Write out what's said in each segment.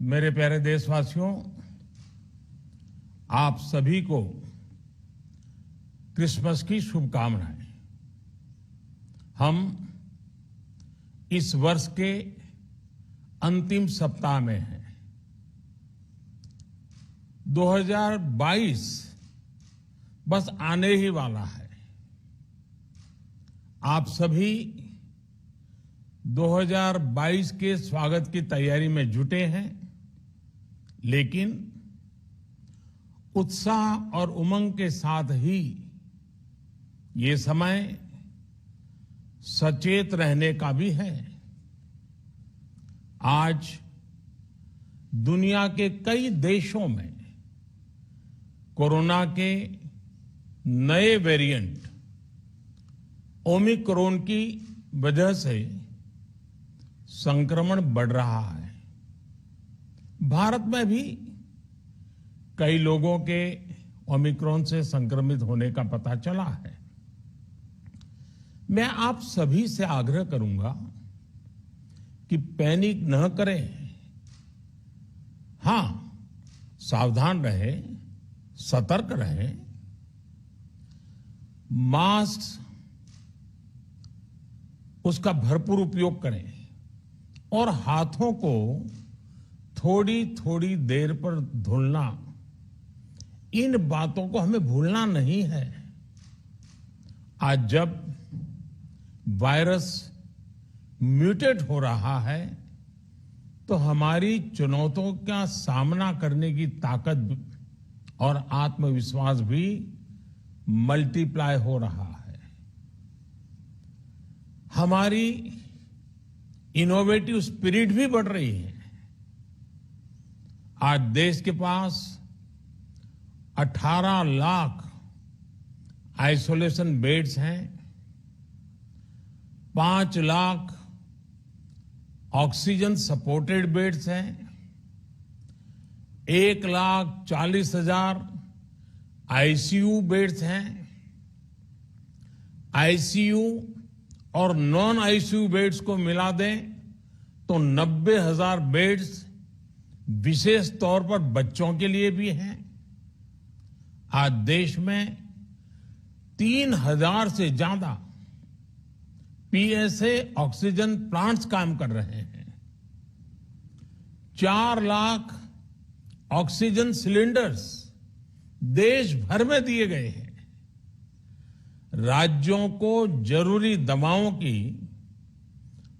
मेरे प्यारे देशवासियों, आप सभी को क्रिसमस की शुभकामनाएं। हम इस वर्ष के अंतिम सप्ताह में हैं। 2022 बस आने ही वाला है। आप सभी 2022 के स्वागत की तैयारी में जुटे हैं, लेकिन उत्साह और उमंग के साथ ही ये समय सचेत रहने का भी है। आज दुनिया के कई देशों में कोरोना के नए वेरिएंट ओमिक्रॉन की वजह से संक्रमण बढ़ रहा है। भारत में भी कई लोगों के ओमिक्रॉन से संक्रमित होने का पता चला है। मैं आप सभी से आग्रह करूंगा कि पैनिक न करें। हां, सावधान रहें, सतर्क रहें, मास्क उसका भरपूर उपयोग करें और हाथों को थोड़ी थोड़ी देर पर धुलना, इन बातों को हमें भूलना नहीं है। आज जब वायरस म्यूटेट हो रहा है तो हमारी चुनौतियों का सामना करने की ताकत और आत्मविश्वास भी मल्टीप्लाई हो रहा है। हमारी इनोवेटिव स्पिरिट भी बढ़ रही है। आज देश के पास 18 लाख आइसोलेशन बेड्स हैं, 5 लाख ऑक्सीजन सपोर्टेड बेड्स हैं, 1,40,000 आईसीयू बेड्स हैं। आईसीयू और नॉन आईसीयू बेड्स को मिला दें तो 90,000 बेड्स विशेष तौर पर बच्चों के लिए भी हैं। आज देश में 3,000 से ज्यादा पीएसए ऑक्सीजन प्लांट्स काम कर रहे हैं। 4 लाख ऑक्सीजन सिलेंडर्स देश भर में दिए गए हैं। राज्यों को जरूरी दवाओं की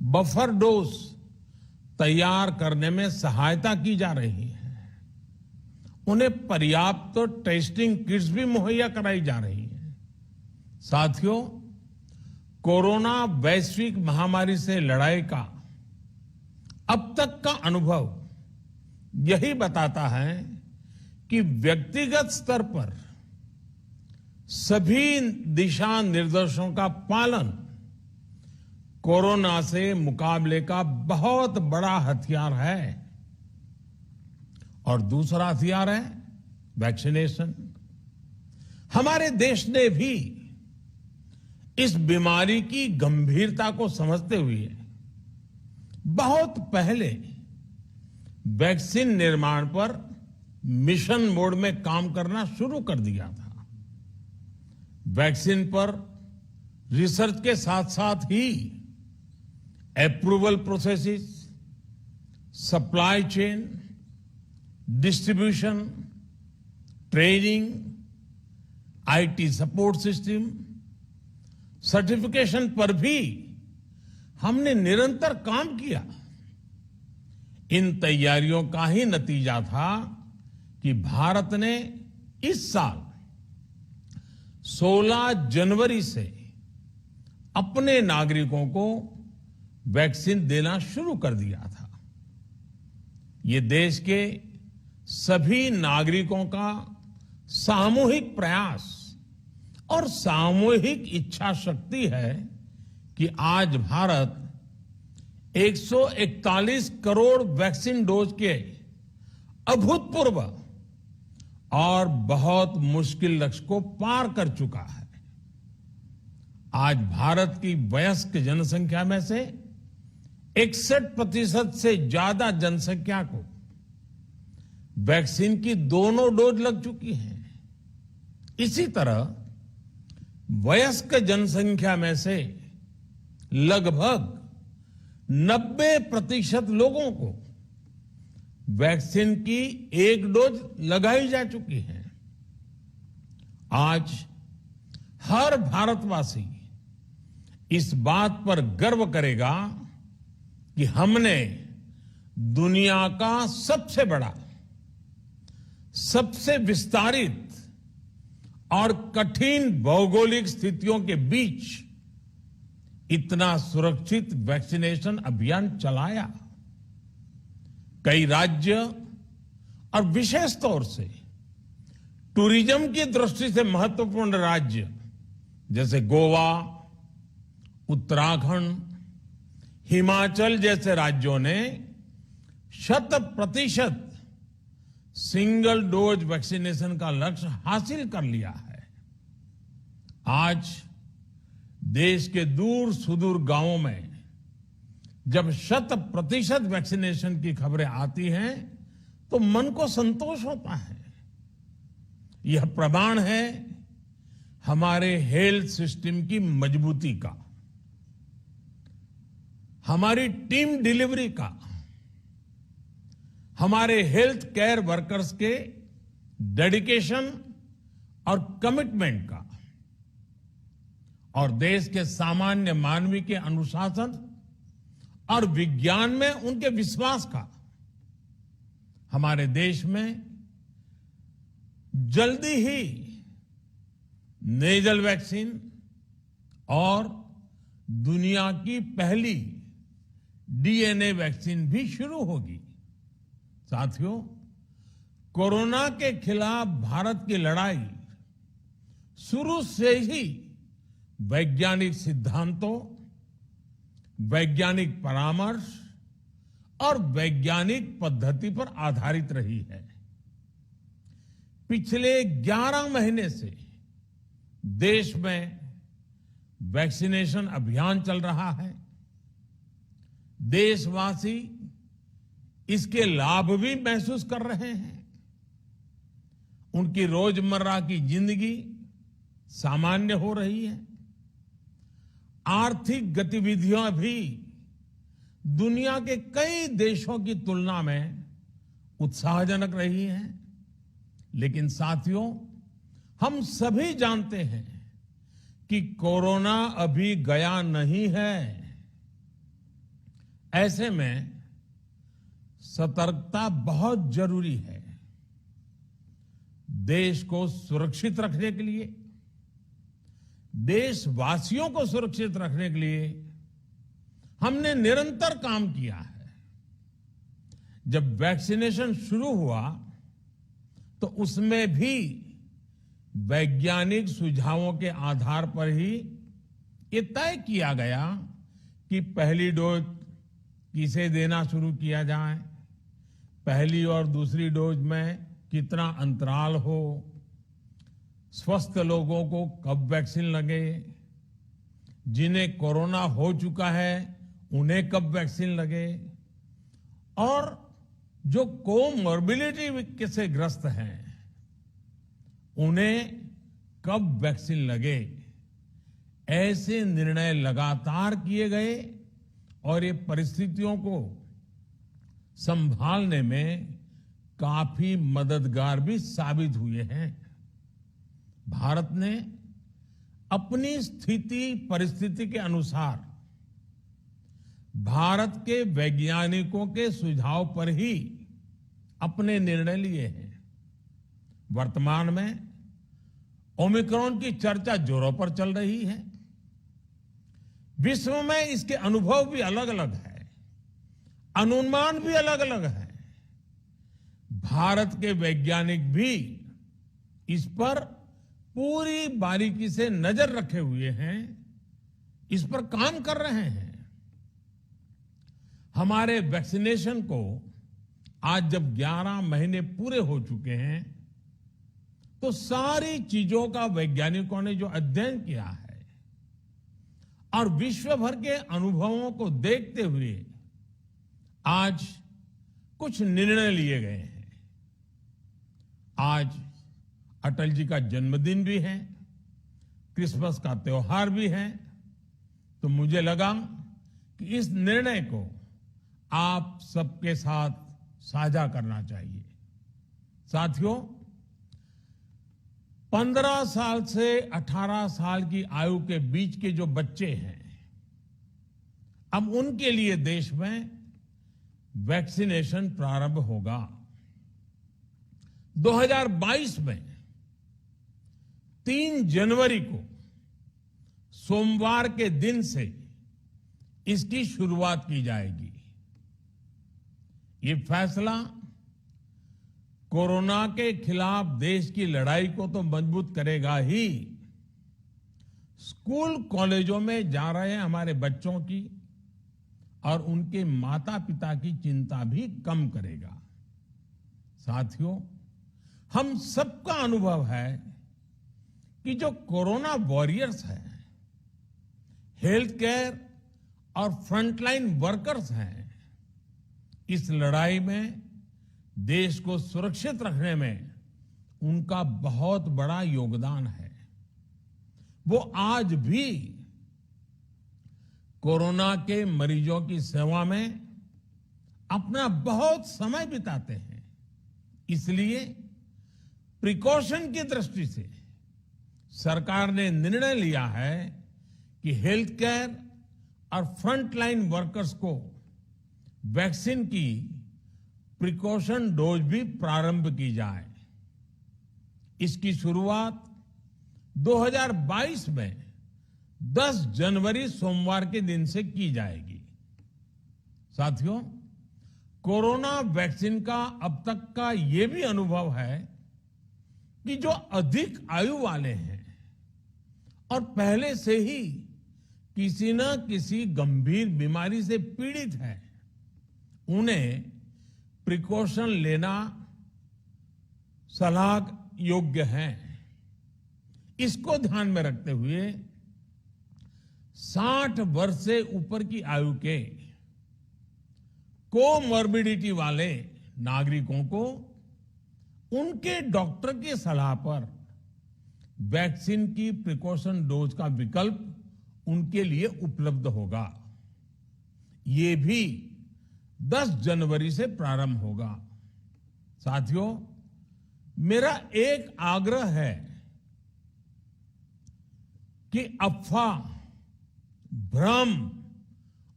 बफर डोज तैयार करने में सहायता की जा रही है। उन्हें पर्याप्त टेस्टिंग किट्स भी मुहैया कराई जा रही है। साथियों, कोरोना वैश्विक महामारी से लड़ाई का अब तक का अनुभव यही बताता है कि व्यक्तिगत स्तर पर सभी दिशा निर्देशों का पालन कोरोना से मुकाबले का बहुत बड़ा हथियार है। और दूसरा हथियार है वैक्सीनेशन। हमारे देश ने भी इस बीमारी की गंभीरता को समझते हुए बहुत पहले वैक्सीन निर्माण पर मिशन मोड में काम करना शुरू कर दिया था। वैक्सीन पर रिसर्च के साथ साथ ही approval processes, supply chain, distribution, training, IT support system, certification पर भी हमने निरंतर काम किया। इन तैयारियों का ही नतीजा था कि भारत ने इस साल 16 जनवरी से अपने नागरिकों को वैक्सीन देना शुरू कर दिया था। ये देश के सभी नागरिकों का सामूहिक प्रयास और सामूहिक इच्छा शक्ति है कि आज भारत 141 करोड़ वैक्सीन डोज के अभूतपूर्व और बहुत मुश्किल लक्ष्य को पार कर चुका है। आज भारत की वयस्क जनसंख्या में से 61% से ज्यादा जनसंख्या को वैक्सीन की दोनों डोज लग चुकी हैं। इसी तरह वयस्क जनसंख्या में से लगभग 90% लोगों को वैक्सीन की एक डोज लगाई जा चुकी है। आज हर भारतवासी इस बात पर गर्व करेगा कि हमने दुनिया का सबसे बड़ा, सबसे विस्तारित और कठिन भौगोलिक स्थितियों के बीच इतना सुरक्षित वैक्सीनेशन अभियान चलाया। कई राज्य और विशेष तौर से टूरिज्म की दृष्टि से महत्वपूर्ण राज्य जैसे गोवा, उत्तराखंड, हिमाचल जैसे राज्यों ने 100% सिंगल डोज वैक्सीनेशन का लक्ष्य हासिल कर लिया है। आज देश के दूर सुदूर गांवों में जब 100% वैक्सीनेशन की खबरें आती हैं तो मन को संतोष होता है। यह प्रमाण है हमारे हेल्थ सिस्टम की मजबूती का, हमारी टीम डिलीवरी का, हमारे हेल्थ केयर वर्कर्स के डेडिकेशन और कमिटमेंट का, और देश के सामान्य मानवी के अनुशासन और विज्ञान में उनके विश्वास का। हमारे देश में जल्दी ही नेजल वैक्सीन और दुनिया की पहली डीएनए वैक्सीन भी शुरू होगी। साथियों, कोरोना के खिलाफ भारत की लड़ाई शुरू से ही वैज्ञानिक सिद्धांतों, वैज्ञानिक परामर्श और वैज्ञानिक पद्धति पर आधारित रही है। पिछले 11 महीने से देश में वैक्सीनेशन अभियान चल रहा है। देशवासी इसके लाभ भी महसूस कर रहे हैं। उनकी रोजमर्रा की जिंदगी सामान्य हो रही है। आर्थिक गतिविधियां भी दुनिया के कई देशों की तुलना में उत्साहजनक रही हैं। लेकिन साथियों, हम सभी जानते हैं कि कोरोना अभी गया नहीं है। ऐसे में सतर्कता बहुत जरूरी है। देश को सुरक्षित रखने के लिए, देशवासियों को सुरक्षित रखने के लिए हमने निरंतर काम किया है। जब वैक्सीनेशन शुरू हुआ तो उसमें भी वैज्ञानिक सुझावों के आधार पर ही ये तय किया गया कि पहली डोज किसे देना शुरू किया जाए, पहली और दूसरी डोज में कितना अंतराल हो, स्वस्थ लोगों को कब वैक्सीन लगे, जिन्हें कोरोना हो चुका है उन्हें कब वैक्सीन लगे, और जो कोमॉर्बिडिटी से ग्रस्त हैं उन्हें कब वैक्सीन लगे। ऐसे निर्णय लगातार किए गए और ये परिस्थितियों को संभालने में काफी मददगार भी साबित हुए हैं। भारत ने अपनी स्थिति परिस्थिति के अनुसार भारत के वैज्ञानिकों के सुझाव पर ही अपने निर्णय लिए हैं। वर्तमान में ओमिक्रॉन की चर्चा जोरों पर चल रही है। विश्व में इसके अनुभव भी अलग अलग है, अनुमान भी अलग अलग है। भारत के वैज्ञानिक भी इस पर पूरी बारीकी से नजर रखे हुए हैं, इस पर काम कर रहे हैं। हमारे वैक्सीनेशन को आज जब 11 महीने पूरे हो चुके हैं तो सारी चीजों का वैज्ञानिकों ने जो अध्ययन किया है और विश्व भर के अनुभवों को देखते हुए आज कुछ निर्णय लिए गए हैं। आज अटल जी का जन्मदिन भी है, क्रिसमस का त्योहार भी है, तो मुझे लगा कि इस निर्णय को आप सबके साथ साझा करना चाहिए। साथियों, 15 साल से 18 साल की आयु के बीच के जो बच्चे हैं, अब उनके लिए देश में वैक्सीनेशन प्रारंभ होगा। 2022 में 3 जनवरी को सोमवार के दिन से इसकी शुरुआत की जाएगी। ये फैसला कोरोना के खिलाफ देश की लड़ाई को तो मजबूत करेगा ही, स्कूल कॉलेजों में जा रहे हमारे बच्चों की और उनके माता पिता की चिंता भी कम करेगा। साथियों, हम सबका अनुभव है कि जो कोरोना वॉरियर्स हैं, हेल्थ केयर और फ्रंटलाइन वर्कर्स हैं, इस लड़ाई में देश को सुरक्षित रखने में उनका बहुत बड़ा योगदान है। वो आज भी कोरोना के मरीजों की सेवा में अपना बहुत समय बिताते हैं। इसलिए प्रिकॉशन की दृष्टि से सरकार ने निर्णय लिया है कि हेल्थ केयर और फ्रंटलाइन वर्कर्स को वैक्सीन की प्रिकॉशन डोज भी प्रारंभ की जाए। इसकी शुरुआत 2022 में 10 जनवरी सोमवार के दिन से की जाएगी। साथियों, कोरोना वैक्सीन का अब तक का ये भी अनुभव है कि जो अधिक आयु वाले हैं और पहले से ही किसी न किसी गंभीर बीमारी से पीड़ित हैं, उन्हें प्रिकॉशन लेना सलाह योग्य है। इसको ध्यान में रखते हुए 60 वर्ष से ऊपर की आयु के कोमॉर्बिडिटी वाले नागरिकों को उनके डॉक्टर की सलाह पर वैक्सीन की प्रिकॉशन डोज का विकल्प उनके लिए उपलब्ध होगा। ये भी 10 जनवरी से प्रारंभ होगा। साथियों, मेरा एक आग्रह है कि अफवाह, भ्रम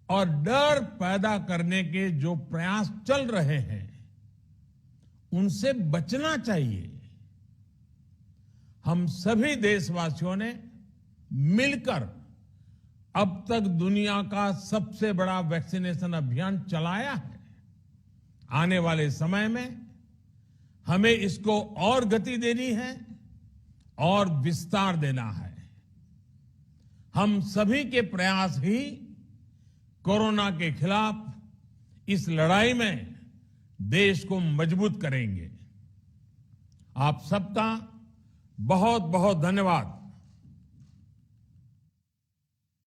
और डर पैदा करने के जो प्रयास चल रहे हैं, उनसे बचना चाहिए। हम सभी देशवासियों ने मिलकर अब तक दुनिया का सबसे बड़ा वैक्सीनेशन अभियान चलाया है। आने वाले समय में हमें इसको और गति देनी है और विस्तार देना है। हम सभी के प्रयास ही कोरोना के खिलाफ इस लड़ाई में देश को मजबूत करेंगे। आप सबका बहुत बहुत धन्यवाद।